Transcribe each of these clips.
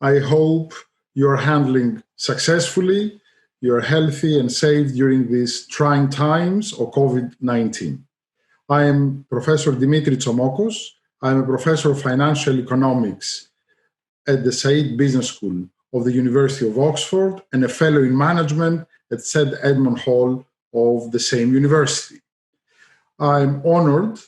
I hope you're handling successfully, you're healthy and safe during these trying times of COVID-19. I am Professor Dimitrios Tsomocos. I'm a professor of financial economics at the Said Business School of the University of Oxford and a fellow in management at St. Edmund Hall of the same university. I'm honored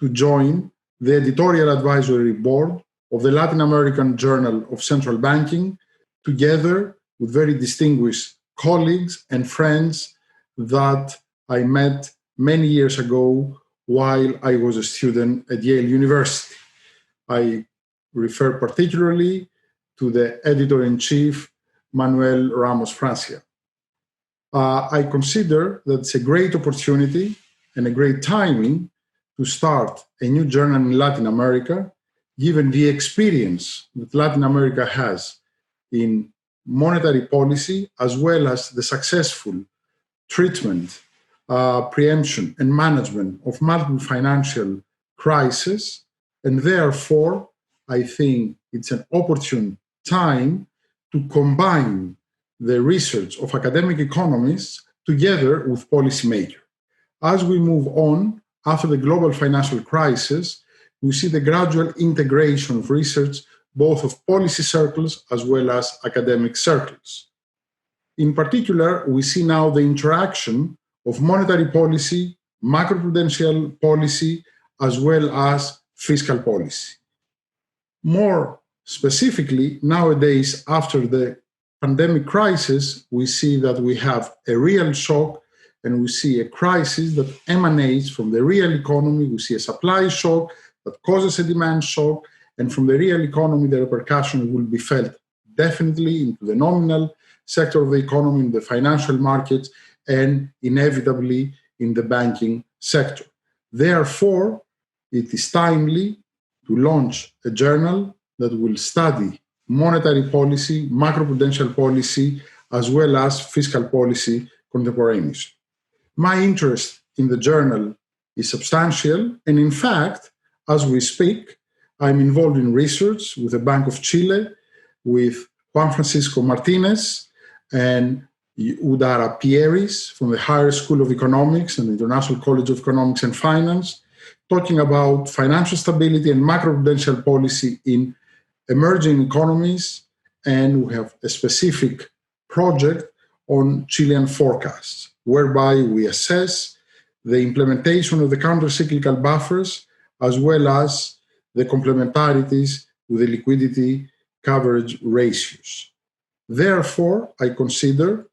to join the Editorial Advisory Board of the Latin American Journal of Central Banking, together with very distinguished colleagues and friends that I met many years ago while I was a student at Yale University. I refer particularly to the editor-in-chief, Manuel Ramos Francia. I consider that it's a great opportunity and a great timing to start a new journal in Latin America, given the experience that Latin America has in monetary policy, as well as the successful treatment, preemption, and management of multiple financial crises. And therefore, I think it's an opportune time to combine the research of academic economists together with policymakers. As we move on, after the global financial crisis, we see the gradual integration of research, both of policy circles as well as academic circles. In particular, we see now the interaction of monetary policy, macroprudential policy, as well as fiscal policy. More specifically, nowadays, after the pandemic crisis, we see that we have a real shock and we see a crisis that emanates from the real economy. We see a supply shock that causes a demand shock, and from the real economy, the repercussion will be felt definitely into the nominal sector of the economy, in the financial markets, and inevitably in the banking sector. Therefore, it is timely to launch a journal that will study monetary policy, macroprudential policy, as well as fiscal policy contemporaneously. My interest in the journal is substantial, and in fact, as we speak, I'm involved in research with the Bank of Chile, with Juan Francisco Martinez and Udara Pieris from the Higher School of Economics and the International College of Economics and Finance, talking about financial stability and macroprudential policy in emerging economies, and we have a specific project on Chilean forecasts, whereby we assess the implementation of the countercyclical buffers as well as the complementarities with the liquidity coverage ratios. Therefore, I consider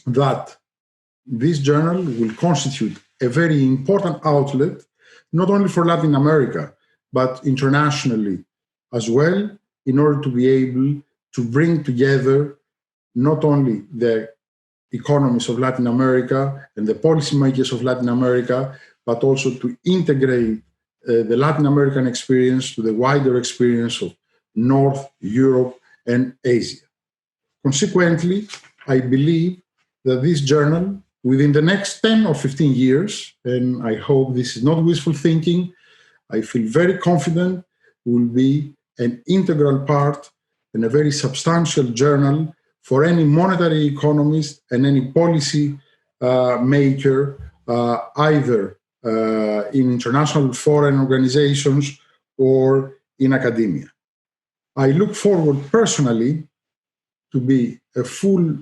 that this journal will constitute a very important outlet, not only for Latin America, but internationally as well, in order to be able to bring together not only the economies of Latin America and the policymakers of Latin America, but also to integrate the Latin American experience to the wider experience of North Europe and Asia. Consequently, I believe that this journal, within the next 10 or 15 years, and I hope this is not wishful thinking, I feel very confident will be an integral part and a very substantial journal for any monetary economist and any policy maker, either in international foreign organizations or in academia. I look forward personally to be a full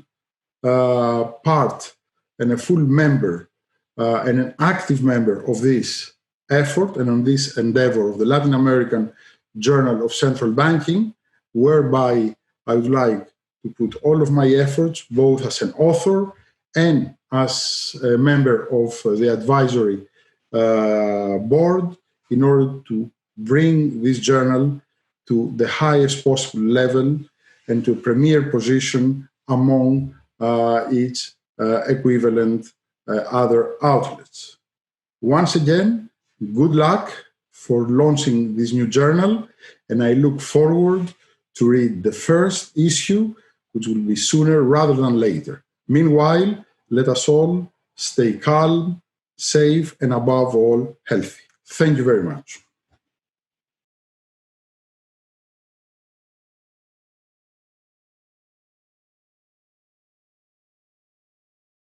part and a full member and an active member of this effort and on this endeavor of the Latin American Journal of Central Banking, whereby I would like to put all of my efforts, both as an author and as a member of the advisory board, in order to bring this journal to the highest possible level and to a premier position among its equivalent other outlets. Once again, good luck for launching this new journal, and I look forward to read the first issue, which will be sooner rather than later. Meanwhile, let us all stay calm, safe, and above all, healthy. Thank you very much.